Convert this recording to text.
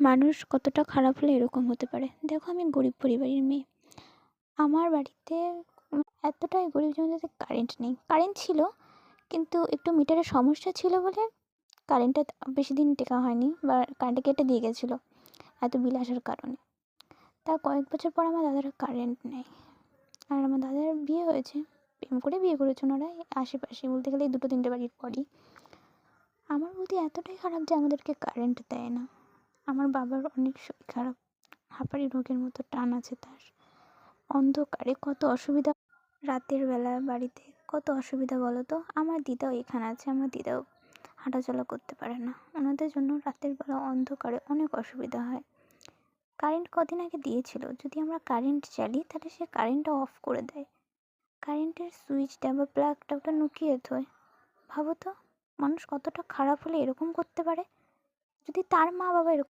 মানুষ কতটা খারাপ হলে এরকম হতে পারে। দেখো, আমি গরিব পরিবারের মেয়ে। আমার বাড়িতে এতটাই গরিব যে আমাদের কারেন্ট নেই। কারেন্ট ছিল, কিন্তু একটু মিটারের সমস্যা ছিল বলে কারেন্টটা বেশি দিন টেকা হয়নি, বা কারেন্টটা কেটে দিয়ে গেছিলো এত বিল আসার কারণে। তার কয়েক বছর পর আমার দাদার কারেন্ট নেই। আর আমার দাদার বিয়ে হয়েছে, প্রেম করে বিয়ে করেছে ওনারা, আশেপাশে বলতে গেলে এই 2-3টে বাড়ির পরই। আমার বুদ্ধি এতটাই খারাপ যে আমাদেরকে কারেন্ট দেয় না। আমার বাবার অনেক শরীর খারাপ, হাঁপানি রোগের মতো টান আছে তার। অন্ধকারে কত অসুবিধা, রাতের বেলা বাড়িতে কত অসুবিধা বলো তো। আমার দিদাও এখানে আছে, আমার দিদাও হাঁটাচলা করতে পারে না। ওনাদের জন্য রাতের বেলা অন্ধকারে অনেক অসুবিধা হয়। কারেন্ট কদিন আগে দিয়েছিল, যদি আমরা কারেন্ট জ্বালি তাহলে সে কারেন্টটা অফ করে দেয়। কারেন্টের সুইচটা বা প্লাগটা ওটা নুকিয়ে থয়। ভাবো তো, মানুষ কতটা খারাপ হলে এরকম করতে পারে। যদি তার মা বাবা এরকম